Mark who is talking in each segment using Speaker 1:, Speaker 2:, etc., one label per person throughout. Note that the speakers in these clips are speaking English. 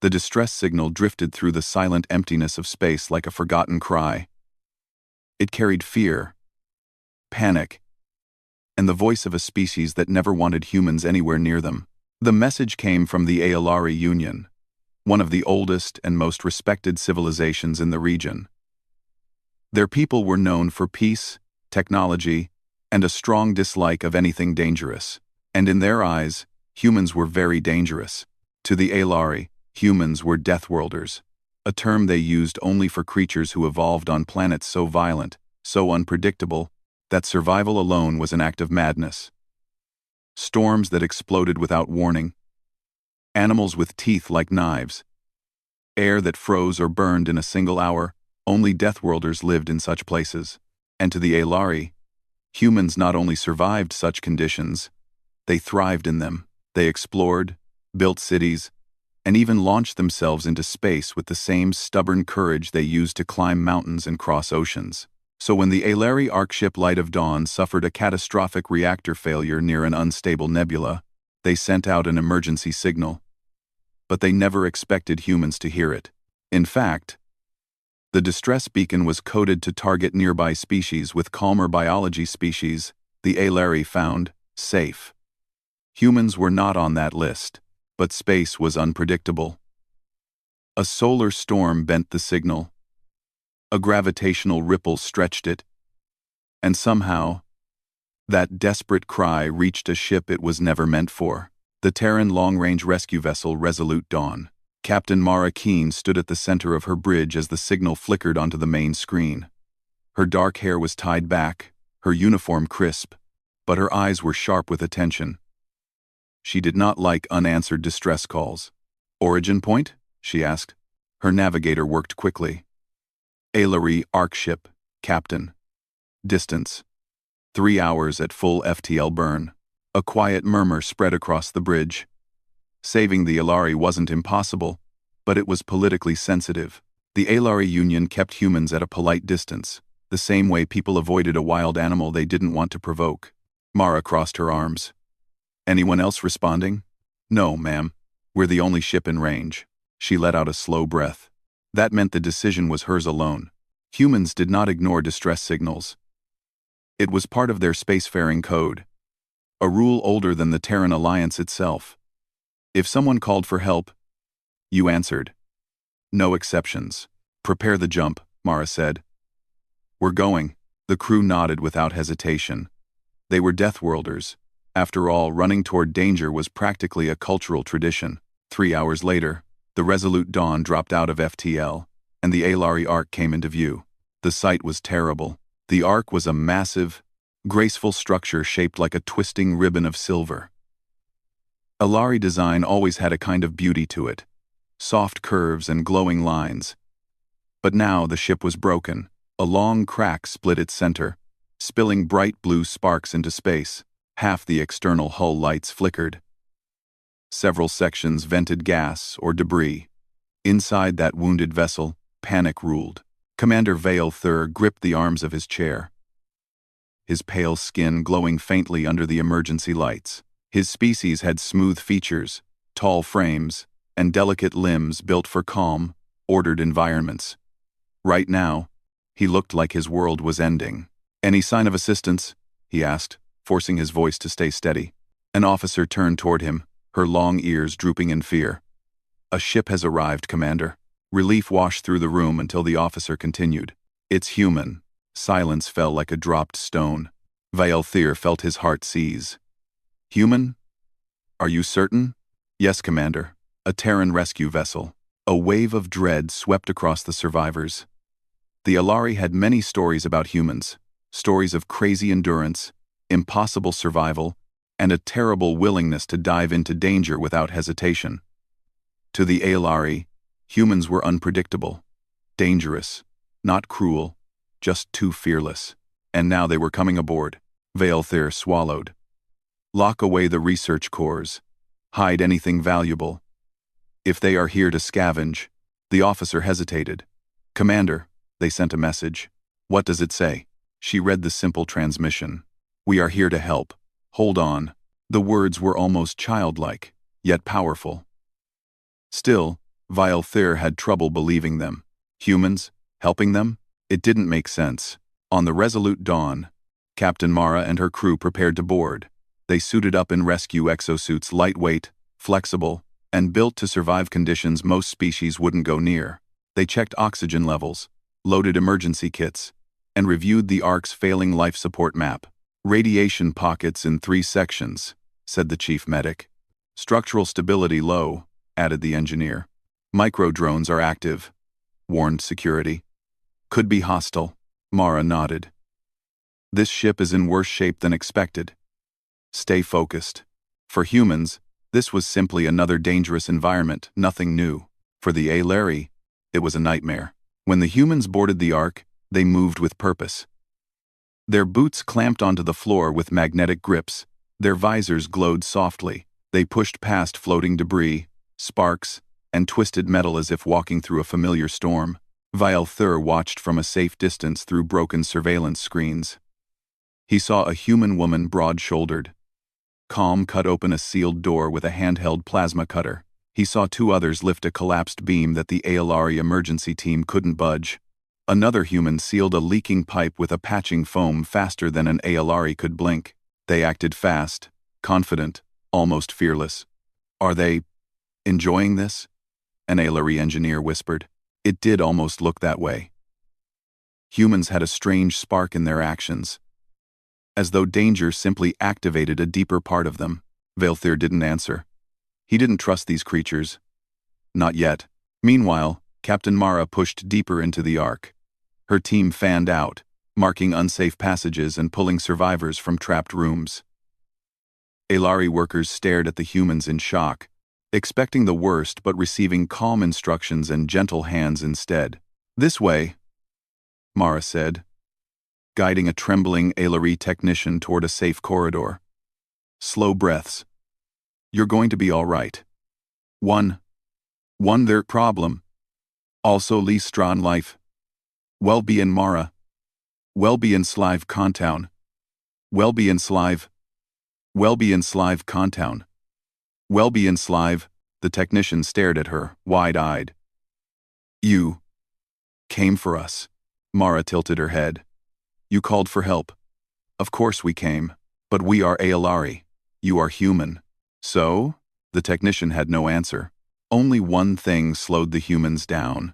Speaker 1: The distress signal drifted through the silent emptiness of space like a forgotten cry. It carried fear, panic, and the voice of a species that never wanted humans anywhere near them. The message came from the Aolari Union, one of the oldest and most respected civilizations in the region. Their people were known for peace, technology, and a strong dislike of anything dangerous. And in their eyes, humans were very dangerous. To the Aolari, humans were Deathworlders, a term they used only for creatures who evolved on planets so violent, so unpredictable, that survival alone was an act of madness. Storms that exploded without warning, animals with teeth like knives, air that froze or burned in a single hour. Only Deathworlders lived in such places. And to the Aolari, humans not only survived such conditions, they thrived in them. They explored, built cities, and even launched themselves into space with the same stubborn courage they used to climb mountains and cross oceans. So when the Aolari Ark ship Light of Dawn suffered a catastrophic reactor failure near an unstable nebula, they sent out an emergency signal. But they never expected humans to hear it. In fact, the distress beacon was coded to target nearby species with calmer biology species the Aolari found safe. Humans were not on that list, but space was unpredictable. A solar storm bent the signal. A gravitational ripple stretched it. And somehow, that desperate cry reached a ship it was never meant for. The Terran long-range rescue vessel Resolute Dawn. Captain Mara Keene stood at the center of her bridge as the signal flickered onto the main screen. Her dark hair was tied back, her uniform crisp, but her eyes were sharp with attention. She did not like unanswered distress calls. "Origin point?" she asked. Her navigator worked quickly. Aolari Ark ship, Captain. Distance: 3 hours at full FTL burn. A quiet murmur spread across the bridge. Saving the Aolari wasn't impossible, but it was politically sensitive. The Aolari Union kept humans at a polite distance, the same way people avoided a wild animal they didn't want to provoke. Mara crossed her arms. "Anyone else responding?" "No, ma'am. We're the only ship in range." She let out a slow breath. That meant the decision was hers alone. Humans did not ignore distress signals. It was part of their spacefaring code, a rule older than the Terran Alliance itself. If someone called for help, you answered. No exceptions. "Prepare the jump," Mara said. "We're going." The crew nodded without hesitation. They were Deathworlders. After all, running toward danger was practically a cultural tradition. 3 hours later, the Resolute Dawn dropped out of FTL, and the Aolari Ark came into view. The sight was terrible. The Ark was a massive, graceful structure shaped like a twisting ribbon of silver. Aolari design always had a kind of beauty to it, soft curves and glowing lines. But now the ship was broken. A long crack split its center, spilling bright blue sparks into space. Half the external hull lights flickered. Several sections vented gas or debris. Inside that wounded vessel, panic ruled. Commander Vale Thur gripped the arms of his chair, his pale skin glowing faintly under the emergency lights. His species had smooth features, tall frames, and delicate limbs built for calm, ordered environments. Right now, he looked like his world was ending. "Any sign of assistance?" he asked, forcing his voice to stay steady. An officer turned toward him, her long ears drooping in fear. "A ship has arrived, Commander." Relief washed through the room until the officer continued. "It's human." Silence fell like a dropped stone. Vale Thur felt his heart seize. "Human? Are you certain?" "Yes, Commander. A Terran rescue vessel." A wave of dread swept across the survivors. The Aolari had many stories about humans, stories of crazy endurance, impossible survival, and a terrible willingness to dive into danger without hesitation. To the Aolari, humans were unpredictable, dangerous, not cruel, just too fearless. And now they were coming aboard. Vale Thur swallowed. "Lock away the research cores. Hide anything valuable. If they are here to scavenge." The officer hesitated. "Commander," they sent a message. "What does it say?" She read the simple transmission. "We are here to help. Hold on." The words were almost childlike, yet powerful. Still, Violethyr had trouble believing them. Humans? Helping them? It didn't make sense. On the resolute dawn, Captain Mara and her crew prepared to board. They suited up in rescue exosuits, lightweight, flexible, and built to survive conditions most species wouldn't go near. They checked oxygen levels, loaded emergency kits, and reviewed the Ark's failing life support map. "Radiation pockets in 3 sections," said the chief medic. "Structural stability low," added the engineer. "Micro-drones are active," warned security. "Could be hostile." Mara nodded. "This ship is in worse shape than expected. Stay focused." For humans, this was simply another dangerous environment, nothing new. For the Aleri, it was a nightmare. When the humans boarded the Ark, they moved with purpose. Their boots clamped onto the floor with magnetic grips. Their visors glowed softly. They pushed past floating debris, sparks, and twisted metal as if walking through a familiar storm. Violethyr watched from a safe distance through broken surveillance screens. He saw a human woman broad-shouldered. Calm cut open a sealed door with a handheld plasma cutter. He saw 2 others lift a collapsed beam that the Aelari emergency team couldn't budge. Another human sealed a leaking pipe with a patching foam faster than an Aelari could blink. They acted fast, confident, almost fearless. "Are they enjoying this?" an Aelari engineer whispered. It did almost look that way. Humans had a strange spark in their actions, as though danger simply activated a deeper part of them. Violethyr didn't answer. He didn't trust these creatures. Not yet. Meanwhile, Captain Mara pushed deeper into the Ark. Her team fanned out, marking unsafe passages and pulling survivors from trapped rooms. Aelari workers stared at the humans in shock, expecting the worst but receiving calm instructions and gentle hands instead. "This way," Mara said, guiding a trembling Aelari technician toward a safe corridor. "Slow breaths. You're going to be all right. One their problem. Also Lee Strawn life. Well-being Mara. Well-being Slive Contown. Well-being Slive. Well-being Slive Contown. Well-being Slive." The technician stared at her, wide-eyed. "You came for us." Mara tilted her head. "You called for help." "Of course we came. But we are Aelari. You are human." "So?" The technician had no answer. Only one thing slowed the humans down: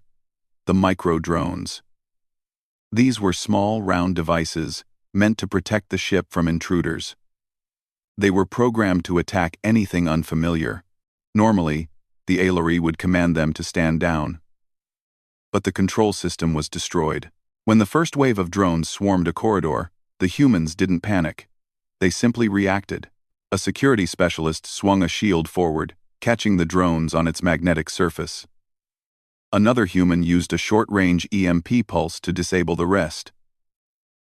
Speaker 1: the micro-drones. These were small, round devices meant to protect the ship from intruders. They were programmed to attack anything unfamiliar. Normally, the Aelari would command them to stand down. But the control system was destroyed. When the first wave of drones swarmed a corridor, the humans didn't panic. They simply reacted. A security specialist swung a shield forward, catching the drones on its magnetic surface. Another human used a short-range EMP pulse to disable the rest.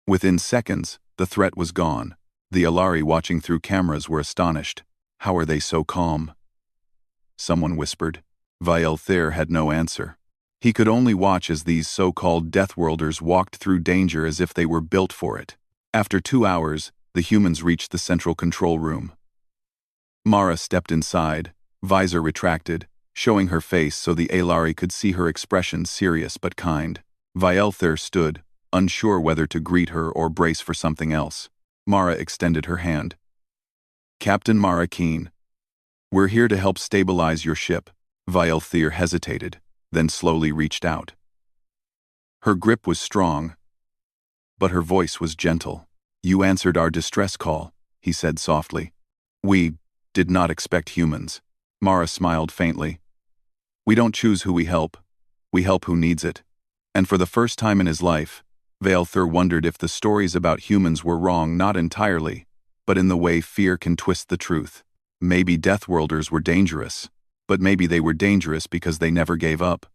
Speaker 1: Within seconds, the threat was gone. The Aelari watching through cameras were astonished. "How are they so calm?" someone whispered. Violethyr had no answer. He could only watch as these so-called Deathworlders walked through danger as if they were built for it. After 2 hours, the humans reached the central control room. Mara stepped inside, visor retracted, showing her face so the Aelari could see her expression, serious but kind. Violethyr stood, unsure whether to greet her or brace for something else. Mara extended her hand. "Captain Mara Keen. We're here to help stabilize your ship." Violethyr hesitated, then slowly reached out. Her grip was strong, but her voice was gentle. "You answered our distress call," he said softly. "We did not expect humans." Mara smiled faintly. "We don't choose who we help who needs it." And for the first time in his life, Violethyr wondered if the stories about humans were wrong, not entirely, but in the way fear can twist the truth. Maybe Deathworlders were dangerous, but maybe they were dangerous because they never gave up.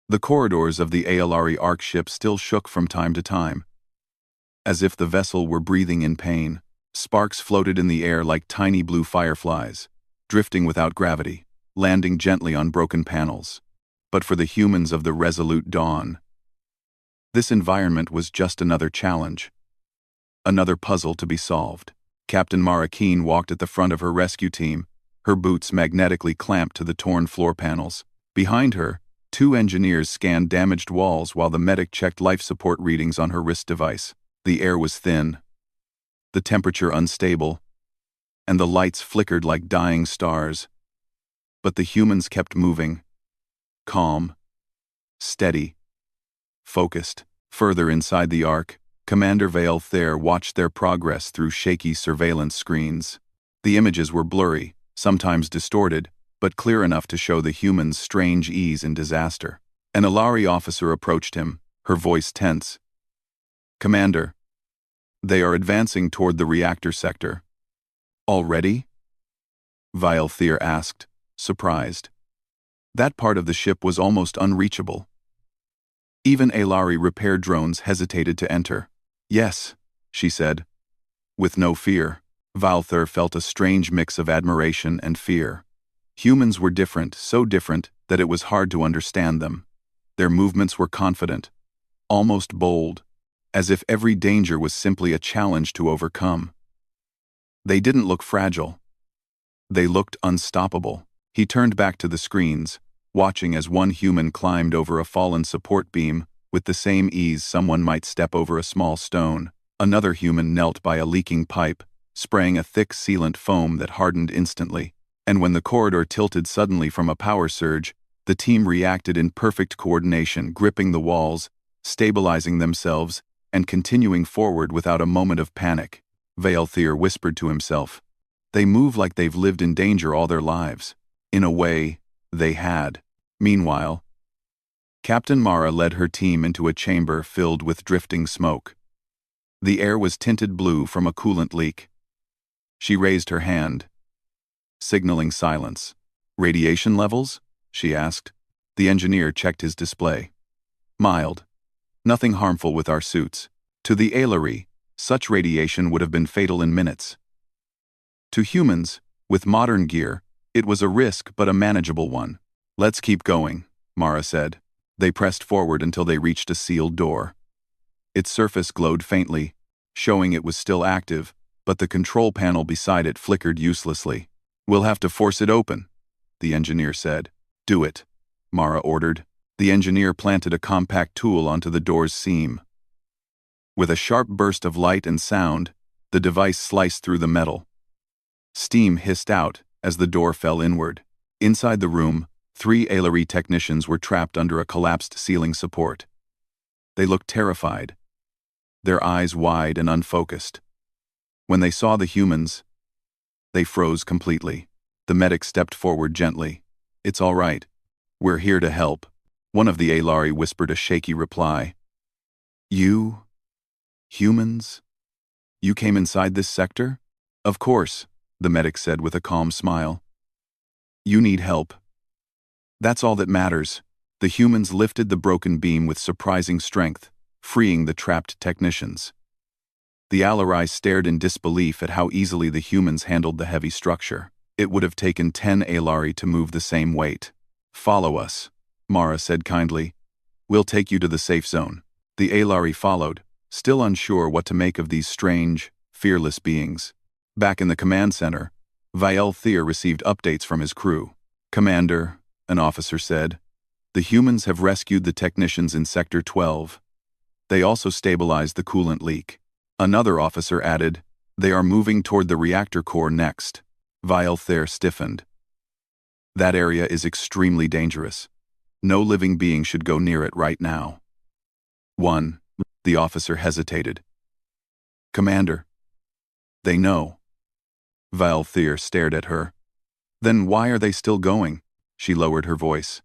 Speaker 1: The corridors of the Aelari Ark ship still shook from time to time, as if the vessel were breathing in pain. Sparks floated in the air like tiny blue fireflies, drifting without gravity, landing gently on broken panels. But for the humans of the Resolute Dawn, this environment was just another challenge, another puzzle to be solved. Captain Mara Keen walked at the front of her rescue team, her boots magnetically clamped to the torn floor panels. Behind her, 2 engineers scanned damaged walls while the medic checked life support readings on her wrist device. The air was thin, the temperature unstable, and the lights flickered like dying stars. But the humans kept moving, calm, steady, focused. Further inside the Ark, Commander Vale Thayer watched their progress through shaky surveillance screens. The images were blurry, sometimes distorted, but clear enough to show the humans' strange ease in disaster. An Ilari officer approached him, her voice tense. "Commander, they are advancing toward the reactor sector." "Already?" Vale Thayer asked, surprised. That part of the ship was almost unreachable. Even Ilari repair drones hesitated to enter. "Yes," she said. With no fear, Vale Thayer felt a strange mix of admiration and fear. Humans were different, so different that it was hard to understand them. Their movements were confident, almost bold, as if every danger was simply a challenge to overcome. They didn't look fragile. They looked unstoppable. He turned back to the screens, watching as one human climbed over a fallen support beam with the same ease someone might step over a small stone. Another human knelt by a leaking pipe, spraying a thick sealant foam that hardened instantly. And when the corridor tilted suddenly from a power surge, the team reacted in perfect coordination, gripping the walls, stabilizing themselves, and continuing forward without a moment of panic. Vale Thayer whispered to himself, "They move like they've lived in danger all their lives." In a way, they had. Meanwhile, Captain Mara led her team into a chamber filled with drifting smoke. The air was tinted blue from a coolant leak. She raised her hand, signaling silence. "Radiation levels?" she asked. The engineer checked his display. "Mild. Nothing harmful with our suits. To the Ilari, such radiation would have been fatal in minutes. To humans, with modern gear, it was a risk but a manageable one." "Let's keep going," Mara said. They pressed forward until they reached a sealed door. Its surface glowed faintly, showing it was still active, but the control panel beside it flickered uselessly. "We'll have to force it open," the engineer said. "Do it," Mara ordered. The engineer planted a compact tool onto the door's seam. With a sharp burst of light and sound, the device sliced through the metal. Steam hissed out as the door fell inward. Inside the room, 3 Ilari technicians were trapped under a collapsed ceiling support. They looked terrified, their eyes wide and unfocused. When they saw the humans, they froze completely. The medic stepped forward gently. "It's all right. We're here to help." One of the Ilari whispered a shaky reply. "You? Humans? You came inside this sector?" "Of course," the medic said with a calm smile. "You need help. That's all that matters." The humans lifted the broken beam with surprising strength, freeing the trapped technicians. The Ilari stared in disbelief at how easily the humans handled the heavy structure. It would have taken 10 Ilari to move the same weight. "Follow us," Mara said kindly. "We'll take you to the safe zone." The Ilari followed, still unsure what to make of these strange, fearless beings. Back in the command center, Vale Thayer received updates from his crew. "Commander," an officer said, "the humans have rescued the technicians in Sector 12. They also stabilized the coolant leak." Another officer added, "They are moving toward the reactor core next." Vale Thayer stiffened. "That area is extremely dangerous. No living being should go near it right now." "One," the officer hesitated. "Commander, they know." Vale Thayer stared at her. "Then why are they still going?" She lowered her voice.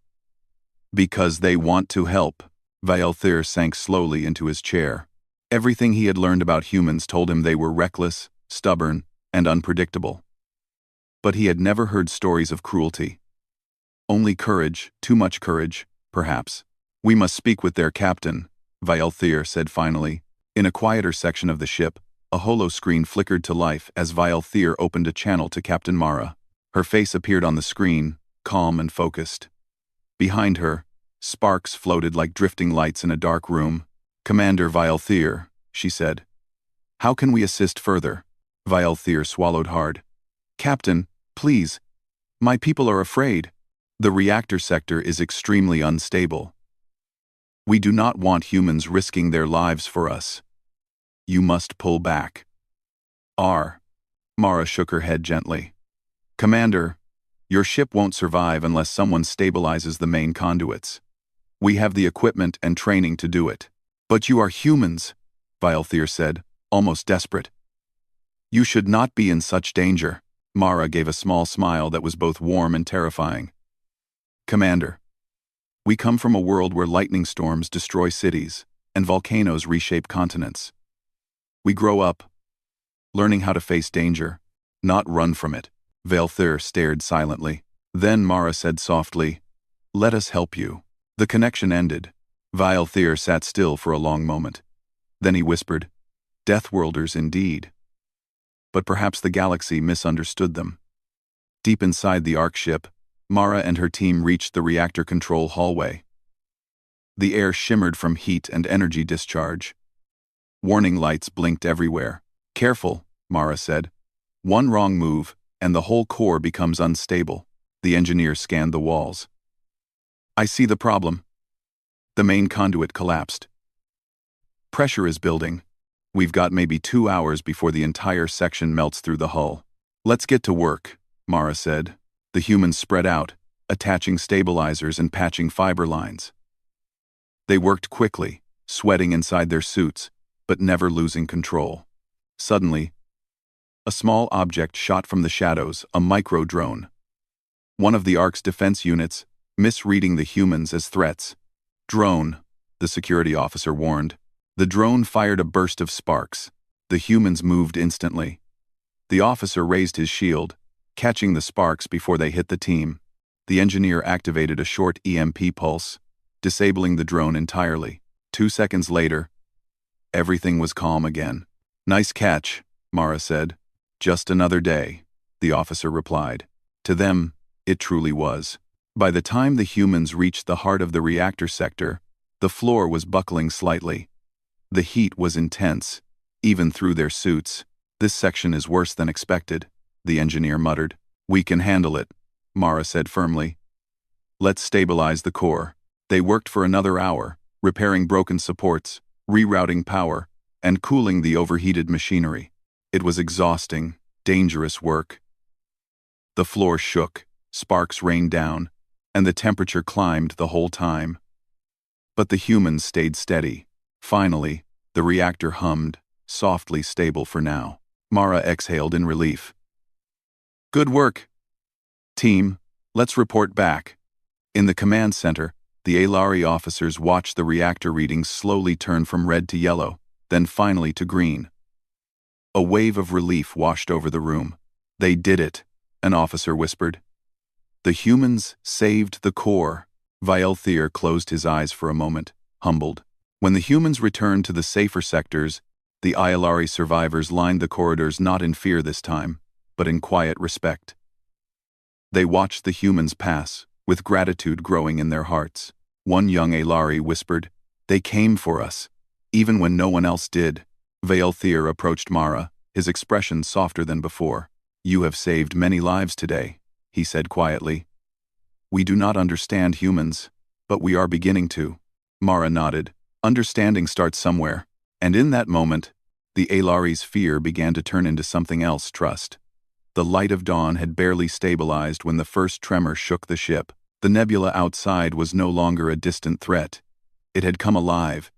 Speaker 1: "Because they want to help." Vale Thayer sank slowly into his chair. Everything he had learned about humans told him they were reckless, stubborn, and unpredictable. But he had never heard stories of cruelty. Only courage, too much courage, perhaps. "We must speak with their captain," Vale Thayer said finally. In a quieter section of the ship, a holo screen flickered to life as Vale Thayer opened a channel to Captain Mara. Her face appeared on the screen, calm and focused. Behind her, sparks floated like drifting lights in a dark room. "Commander Vale Thayer," she said. "How can we assist further?" Vale Thayer swallowed hard. "Captain, please. My people are afraid. The reactor sector is extremely unstable. We do not want humans risking their lives for us. You must pull back. Mara shook her head gently. Commander, your ship won't survive unless someone stabilizes the main conduits. We have the equipment and training to do it. But you are humans, Vilethir said, almost desperate. You should not be in such danger. Mara gave a small smile that was both warm and terrifying. Commander, we come from a world where lightning storms destroy cities and volcanoes reshape continents. We grow up learning how to face danger, not run from it. Vilethir stared silently. Then Mara said softly, "Let us help you." The connection ended. Vilethir sat still for a long moment. Then he whispered, "Deathworlders indeed." But perhaps the galaxy misunderstood them. Deep inside the Ark ship, Mara and her team reached the reactor control hallway. The air shimmered from heat and energy discharge. Warning lights blinked everywhere. "Careful," Mara said. "One wrong move, and the whole core becomes unstable." The engineer scanned the walls. "I see the problem." The main conduit collapsed. "Pressure is building. We've got maybe 2 hours before the entire section melts through the hull." "Let's get to work," Mara said. The humans spread out, attaching stabilizers and patching fiber lines. They worked quickly, sweating inside their suits, but never losing control. Suddenly, a small object shot from the shadows, a micro-drone. One of the Ark's defense units, misreading the humans as threats. "Drone," the security officer warned. The drone fired a burst of sparks. The humans moved instantly. The officer raised his shield, catching the sparks before they hit the team. The engineer activated a short EMP pulse, disabling the drone entirely. 2 seconds later, everything was calm again. "Nice catch," Mara said. "Just another day," the officer replied. To them, it truly was. By the time the humans reached the heart of the reactor sector, the floor was buckling slightly. The heat was intense, even through their suits. "This section is worse than expected," the engineer muttered. "We can handle it," Mara said firmly. "Let's stabilize the core." They worked for another hour, repairing broken supports, rerouting power, and cooling the overheated machinery. It was exhausting, dangerous work. The floor shook, sparks rained down, and the temperature climbed the whole time. But the humans stayed steady. Finally, the reactor hummed, softly stable for now. Mara exhaled in relief. "Good work, team. Let's report back." In the command center, the Alari officers watched the reactor readings slowly turn from red to yellow, then finally to green. A wave of relief washed over the room. "They did it," an officer whispered. "The humans saved the core." Vilethir closed his eyes for a moment, humbled. When the humans returned to the safer sectors, the Ialari survivors lined the corridors not in fear this time, but in quiet respect. They watched the humans pass, with gratitude growing in their hearts. One young Alari whispered, "They came for us, even when no one else did." Vilethir approached Mara, his expression softer than before. "You have saved many lives today," he said quietly. "We do not understand humans, but we are beginning to." Mara nodded. Understanding starts somewhere, and in that moment, the Alari's fear began to turn into something else: trust. The light of dawn had barely stabilized when the first tremor shook the ship. The nebula outside was no longer a distant threat. It had come alive,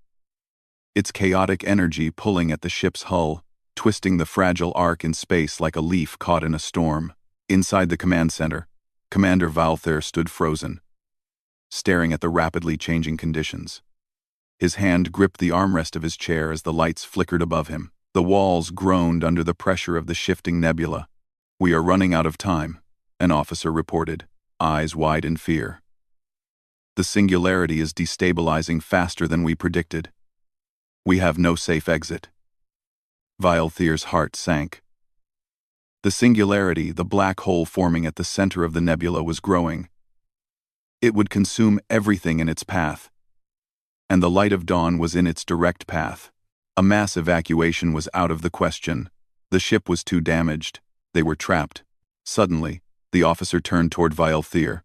Speaker 1: its chaotic energy pulling at the ship's hull, twisting the fragile Ark in space like a leaf caught in a storm. Inside the command center, Commander Vilethir stood frozen, staring at the rapidly changing conditions. His hand gripped the armrest of his chair as the lights flickered above him. The walls groaned under the pressure of the shifting nebula. "We are running out of time," an officer reported, eyes wide in fear. "The singularity is destabilizing faster than we predicted. We have no safe exit." Vilethir's heart sank. The singularity, the black hole forming at the center of the nebula, was growing. It would consume everything in its path. And the light of dawn was in its direct path. A mass evacuation was out of the question. The ship was too damaged. They were trapped. Suddenly, the officer turned toward Vilethir.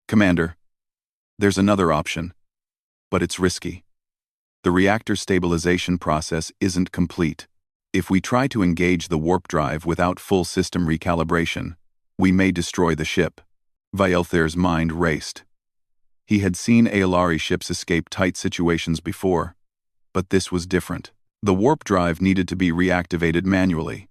Speaker 1: Commander, there's another option, but it's risky. The reactor stabilization process isn't complete. If we try to engage the warp drive without full system recalibration, we may destroy the ship. Vaelthir's mind raced. He had seen Aelari ships escape tight situations before, but this was different. The warp drive needed to be reactivated manually,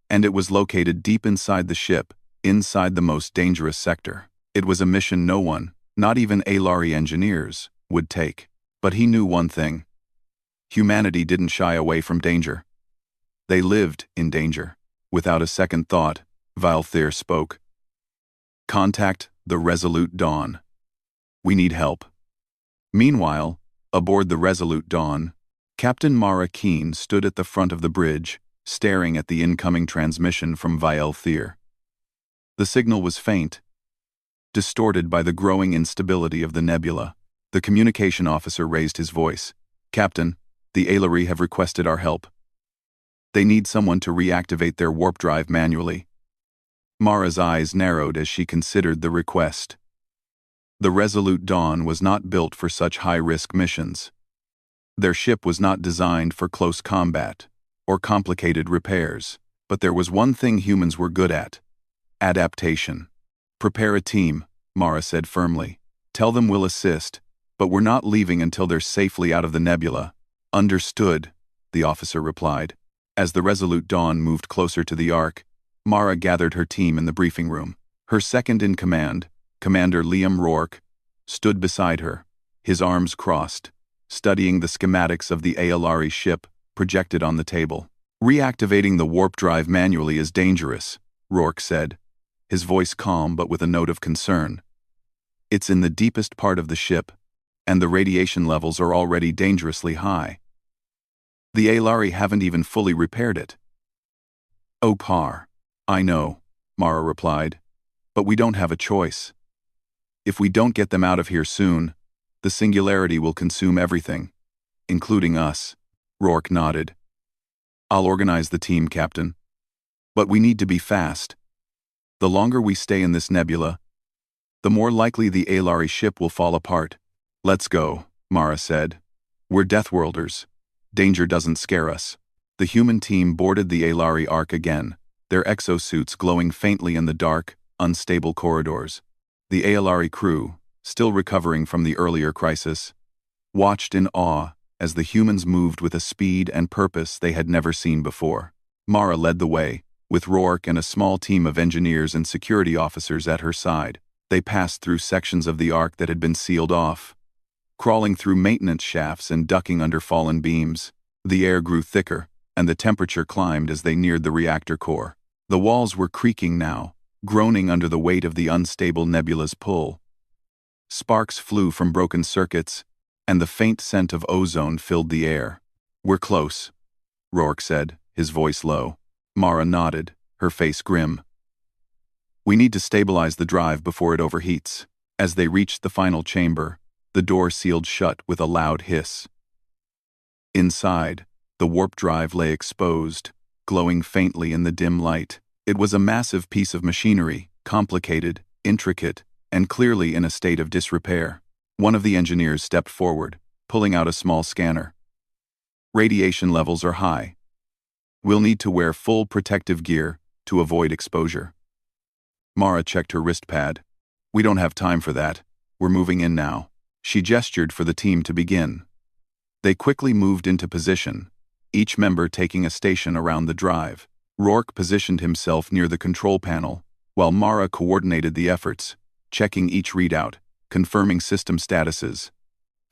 Speaker 1: and it was located deep inside the ship, inside the most dangerous sector. It was a mission no one, not even Aelari engineers, would take. But he knew one thing. Humanity didn't shy away from danger. They lived in danger. Without a second thought, Vaelthir spoke. Contact the Resolute Dawn. We need help. Meanwhile, aboard the Resolute Dawn, Captain Mara Keen stood at the front of the bridge, staring at the incoming transmission from Vaelthir. The signal was faint, distorted by the growing instability of the nebula. The communication officer raised his voice. Captain, the Aelari have requested our help. They need someone to reactivate their warp drive manually. Mara's eyes narrowed as she considered the request. The Resolute Dawn was not built for such high-risk missions. Their ship was not designed for close combat or complicated repairs, but there was one thing humans were good at: adaptation. Prepare a team, Mara said firmly. Tell them we'll assist, but we're not leaving until they're safely out of the nebula. Understood, the officer replied. As the Resolute Dawn moved closer to the Ark, Mara gathered her team in the briefing room. Her second-in-command, Commander Liam Rourke, stood beside her, his arms crossed, studying the schematics of the Aelari ship projected on the table. Reactivating the warp drive manually is dangerous, Rourke said, his voice calm but with a note of concern. It's in the deepest part of the ship, and the radiation levels are already dangerously high. The Aelari haven't even fully repaired it. Oh, Par, I know, Mara replied, but we don't have a choice. If we don't get them out of here soon, the singularity will consume everything, including us. Rourke nodded. I'll organize the team, Captain. But we need to be fast. The longer we stay in this nebula, the more likely the Aelari ship will fall apart. Let's go, Mara said. We're Deathworlders. Danger doesn't scare us. The human team boarded the Aelari Ark again, their exosuits glowing faintly in the dark, unstable corridors. The Aelari crew, still recovering from the earlier crisis, watched in awe as the humans moved with a speed and purpose they had never seen before. Mara led the way, with Rourke and a small team of engineers and security officers at her side. They passed through sections of the Ark that had been sealed off, crawling through maintenance shafts and ducking under fallen beams. The air grew thicker, and the temperature climbed as they neared the reactor core. The walls were creaking now, groaning under the weight of the unstable nebula's pull. Sparks flew from broken circuits, and the faint scent of ozone filled the air. We're close, Rourke said, his voice low. Mara nodded, her face grim. We need to stabilize the drive before it overheats. As they reached the final chamber, the door sealed shut with a loud hiss. Inside, the warp drive lay exposed, glowing faintly in the dim light. It was a massive piece of machinery, complicated, intricate, and clearly in a state of disrepair. One of the engineers stepped forward, pulling out a small scanner. Radiation levels are high. We'll need to wear full protective gear to avoid exposure. Mara checked her wrist pad. We don't have time for that. We're moving in now. She gestured for the team to begin. They quickly moved into position, each member taking a station around the drive. Rourke positioned himself near the control panel, while Mara coordinated the efforts, checking each readout, confirming system statuses.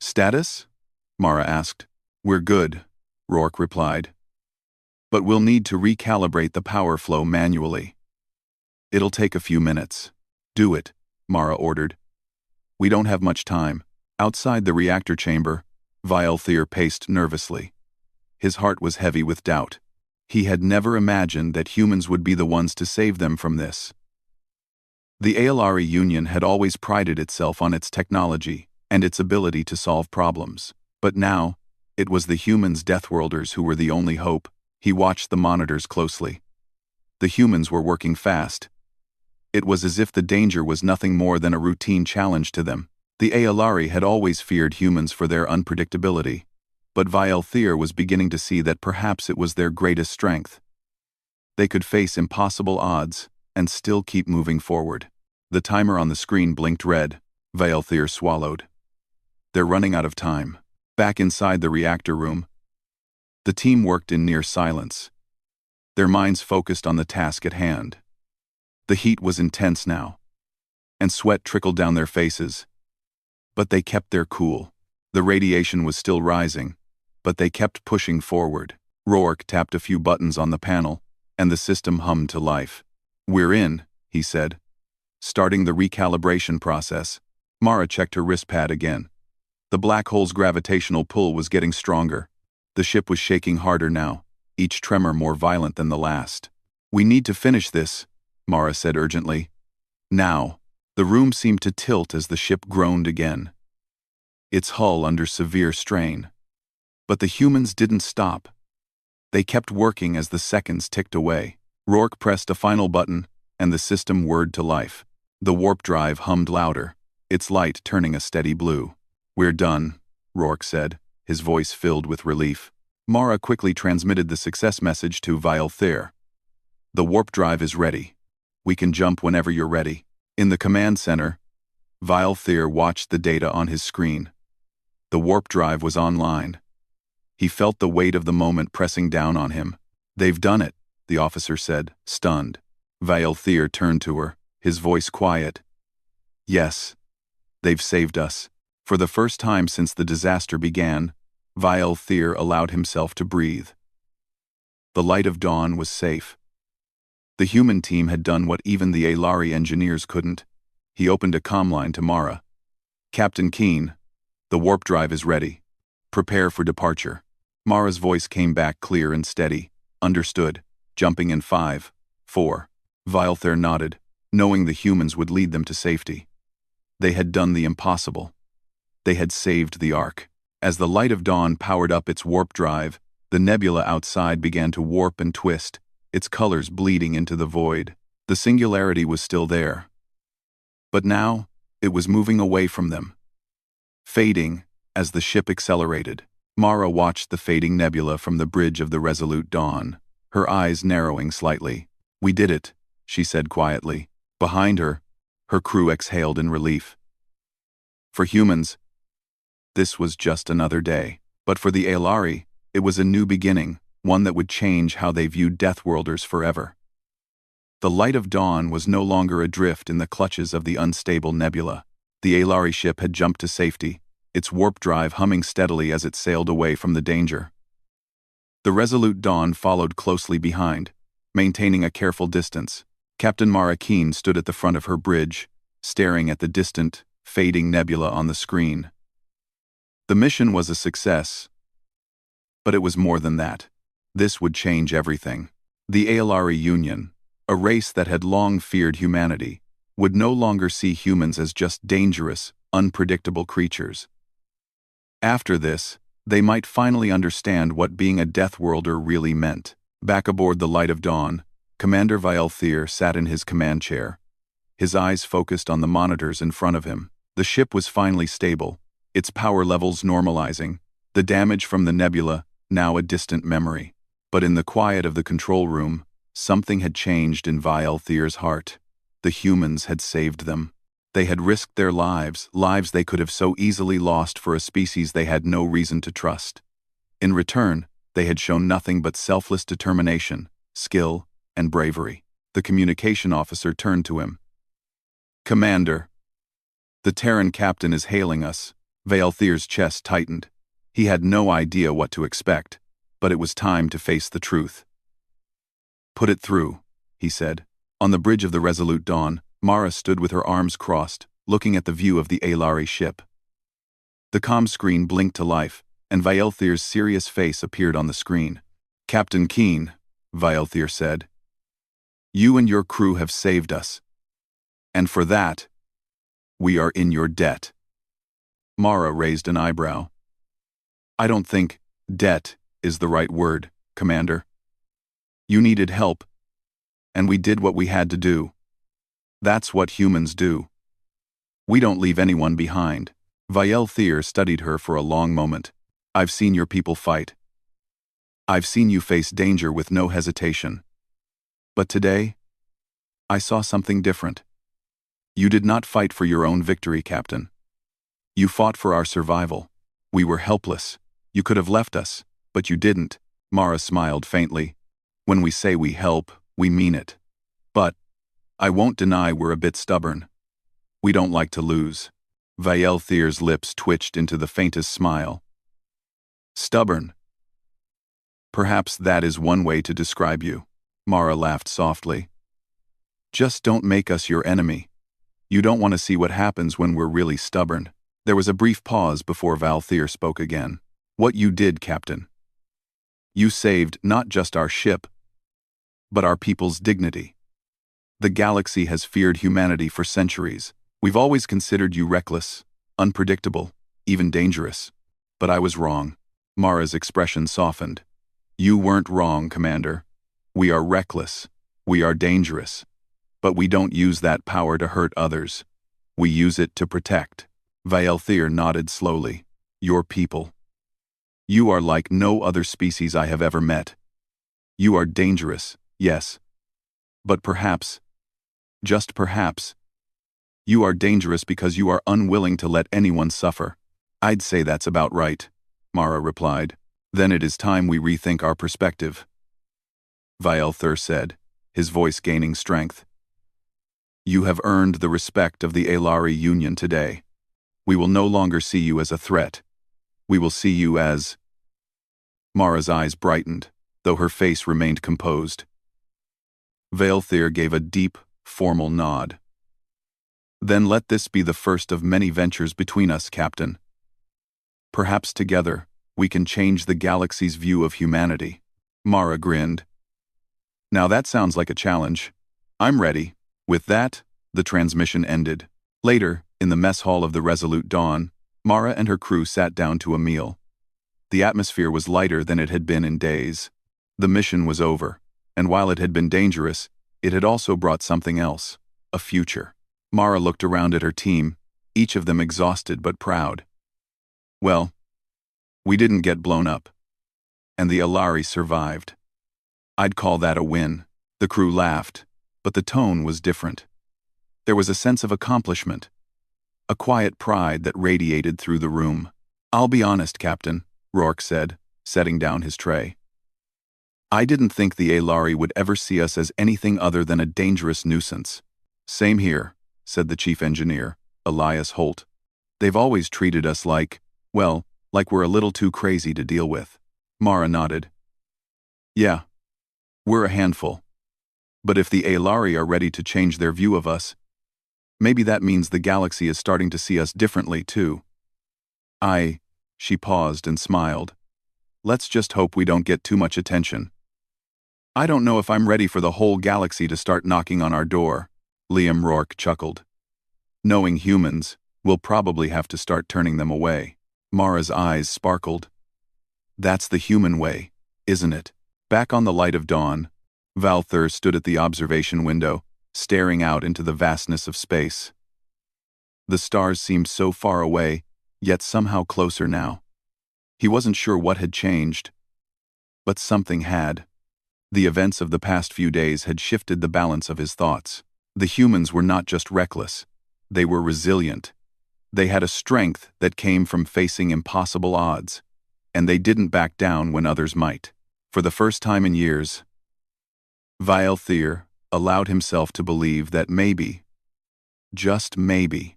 Speaker 1: Status? Mara asked. We're good, Rourke replied. But we'll need to recalibrate the power flow manually. It'll take a few minutes. Do it, Mara ordered. We don't have much time. Outside the reactor chamber, Vaelthir paced nervously. His heart was heavy with doubt. He had never imagined that humans would be the ones to save them from this. The Aelari Union had always prided itself on its technology and its ability to solve problems. But now, it was the humans' Deathworlders who were the only hope. He watched the monitors closely. The humans were working fast. It was as if the danger was nothing more than a routine challenge to them. The Aelari had always feared humans for their unpredictability, but Vialthir was beginning to see that perhaps it was their greatest strength. They could face impossible odds and still keep moving forward. The timer on the screen blinked red. Vialthir swallowed. They're running out of time. Back inside the reactor room, the team worked in near silence, their minds focused on the task at hand. The heat was intense now, and sweat trickled down their faces. But they kept their cool. The radiation was still rising, but they kept pushing forward. Rourke tapped a few buttons on the panel, and the system hummed to life. "We're in," he said, starting the recalibration process. Mara checked her wrist pad again. The black hole's gravitational pull was getting stronger. The ship was shaking harder now, each tremor more violent than the last. "We need to finish this," Mara said urgently. Now, the room seemed to tilt as the ship groaned again, its hull under severe strain. But the humans didn't stop. They kept working as the seconds ticked away. Rourke pressed a final button, and the system whirred to life. The warp drive hummed louder, its light turning a steady blue. "We're done," Rourke said, his voice filled with relief. Mara quickly transmitted the success message to Vialthir. "The warp drive is ready. We can jump whenever you're ready." In the command center, Vialthir watched the data on his screen. The warp drive was online. He felt the weight of the moment pressing down on him. "They've done it," the officer said, stunned. Vialthir turned to her, his voice quiet. "Yes, they've saved us." For the first time since the disaster began, Vialthir allowed himself to breathe. The light of dawn was safe. The human team had done what even the Aelari engineers couldn't. He opened a comm line to Mara. "Captain Keen, the warp drive is ready. Prepare for departure." Mara's voice came back clear and steady. "Understood. Jumping in 5, 4. Vialthir nodded, knowing the humans would lead them to safety. They had done the impossible. They had saved the Ark. As the light of dawn powered up its warp drive, the nebula outside began to warp and twist, its colors bleeding into the void. The singularity was still there. But now, it was moving away from them, fading as the ship accelerated. Mara watched the fading nebula from the bridge of the Resolute Dawn, her eyes narrowing slightly. "We did it," she said quietly. Behind her, her crew exhaled in relief. For humans, this was just another day. But for the Aelari, it was a new beginning, one that would change how they viewed Deathworlders forever. The light of dawn was no longer adrift in the clutches of the unstable nebula. The Aelari ship had jumped to safety, its warp drive humming steadily as it sailed away from the danger. The Resolute Dawn followed closely behind, maintaining a careful distance. Captain Mara Keen stood at the front of her bridge, staring at the distant, fading nebula on the screen. The mission was a success, but it was more than that. This would change everything. The Aelari Union, a race that had long feared humanity, would no longer see humans as just dangerous, unpredictable creatures. After this, they might finally understand what being a Deathworlder really meant. Back aboard the Light of Dawn, Commander Vialthir sat in his command chair, his eyes focused on the monitors in front of him. The ship was finally stable, its power levels normalizing, the damage from the nebula now a distant memory. But in the quiet of the control room, something had changed in Vialthir's heart. The humans had saved them. They had risked their lives they could have so easily lost for a species they had no reason to trust. In return, they had shown nothing but selfless determination, skill, and bravery. The communication officer turned to him. "Commander, the Terran captain is hailing us." Vialthir's chest tightened. He had no idea what to expect, but it was time to face the truth. "Put it through," he said. On the bridge of the Resolute Dawn, Mara stood with her arms crossed, looking at the view of the Aelari ship. The comm screen blinked to life, and Vialthir's serious face appeared on the screen. "Captain Keen," Vialthir said, "you and your crew have saved us. And for that, we are in your debt." Mara raised an eyebrow. "I don't think debt is the right word, Commander. You needed help, and we did what we had to do. That's what humans do. We don't leave anyone behind. Vael studied her for a long moment. I've seen your people fight. I've seen you face danger with no hesitation. But today, I saw something different. You did not fight for your own victory, Captain. You fought for our survival. We were helpless. You could have left us, but you didn't. Mara smiled faintly. When we say we help, we mean it. But I won't deny we're a bit stubborn. We don't like to lose. Vaelthir's lips twitched into the faintest smile. Stubborn. Perhaps that is one way to describe you. Mara laughed softly. Just don't make us your enemy. You don't want to see what happens when we're really stubborn. There was a brief pause before Vaelthir spoke again. What you did, Captain. You saved not just our ship, but our people's dignity. The galaxy has feared humanity for centuries. We've always considered you reckless, unpredictable, even dangerous. But I was wrong. Mara's expression softened. You weren't wrong, Commander. We are reckless. We are dangerous. But we don't use that power to hurt others. We use it to protect. Vaelthir nodded slowly. Your people. You are like no other species I have ever met. You are dangerous, yes. But perhaps, just perhaps, you are dangerous because you are unwilling to let anyone suffer. I'd say that's about right, Mara replied. Then it is time we rethink our perspective. Vaelthir said, his voice gaining strength. You have earned the respect of the Alari Union today. We will no longer see you as a threat. We will see you as... Mara's eyes brightened, though her face remained composed. Vaelthir gave a deep, formal nod. Then let this be the first of many ventures between us, Captain. Perhaps together, we can change the galaxy's view of humanity. Mara grinned. Now that sounds like a challenge. I'm ready. With that, the transmission ended. Later, in the mess hall of the Resolute Dawn, Mara and her crew sat down to a meal. The atmosphere was lighter than it had been in days. The mission was over, and while it had been dangerous, it had also brought something else, a future. Mara looked around at her team, each of them exhausted but proud. Well, we didn't get blown up. And the Alari survived. I'd call that a win. The crew laughed, but the tone was different. There was a sense of accomplishment, a quiet pride that radiated through the room. I'll be honest, Captain, Rourke said, setting down his tray. I didn't think the Alari would ever see us as anything other than a dangerous nuisance. Same here, said the chief engineer, Elias Holt. They've always treated us like we're a little too crazy to deal with. Mara nodded. Yeah, we're a handful. But if the Alari are ready to change their view of us, maybe that means the galaxy is starting to see us differently too. She paused and smiled. Let's just hope we don't get too much attention. I don't know if I'm ready for the whole galaxy to start knocking on our door, Liam Rourke chuckled. Knowing humans, we'll probably have to start turning them away. Mara's eyes sparkled. That's the human way, isn't it? Back on the light of dawn, Vaelthir stood at the observation window, staring out into the vastness of space. The stars seemed so far away, yet somehow closer now. He wasn't sure what had changed, but something had. The events of the past few days had shifted the balance of his thoughts. The humans were not just reckless, they were resilient. They had a strength that came from facing impossible odds, and they didn't back down when others might. For the first time in years, Vaelthir allowed himself to believe that maybe, just maybe,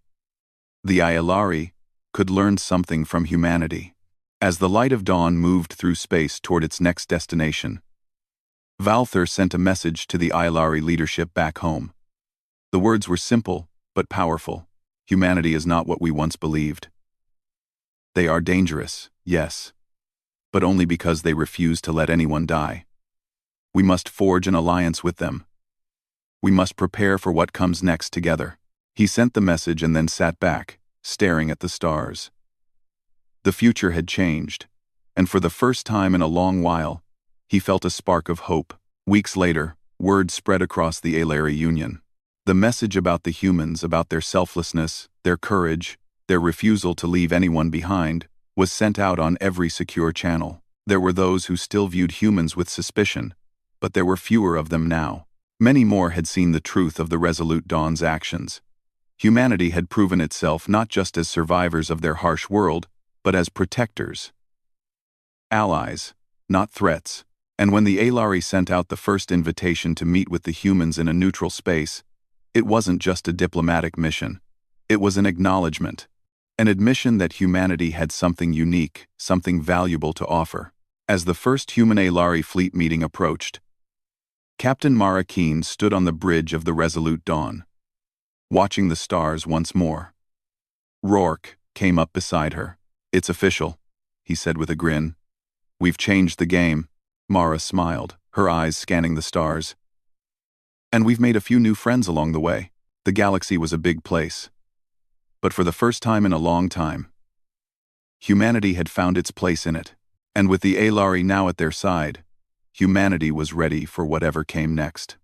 Speaker 1: the Alari could learn something from humanity. As the light of dawn moved through space toward its next destination, Vaelthir sent a message to the Alari leadership back home. The words were simple but powerful. Humanity is not what we once believed. They are dangerous, yes, but only because they refuse to let anyone die. We must forge an alliance with them. We must prepare for what comes next together. He sent the message and then sat back, staring at the stars. The future had changed, and for the first time in a long while, he felt a spark of hope. Weeks later, word spread across the Alari Union. The message about the humans, about their selflessness, their courage, their refusal to leave anyone behind, was sent out on every secure channel. There were those who still viewed humans with suspicion, but there were fewer of them now. Many more had seen the truth of the Resolute Dawn's actions. Humanity had proven itself not just as survivors of their harsh world, but as protectors. Allies, not threats. And when the Alari sent out the first invitation to meet with the humans in a neutral space, it wasn't just a diplomatic mission. It was an acknowledgement. An admission that humanity had something unique, something valuable to offer. As the first human Alari fleet meeting approached, Captain Mara Keen stood on the bridge of the Resolute Dawn, watching the stars once more. Rourke came up beside her. "It's official," he said with a grin. "We've changed the game." Mara smiled, her eyes scanning the stars. "And we've made a few new friends along the way." The galaxy was a big place. But for the first time in a long time, humanity had found its place in it. And with the Alari now at their side, humanity was ready for whatever came next.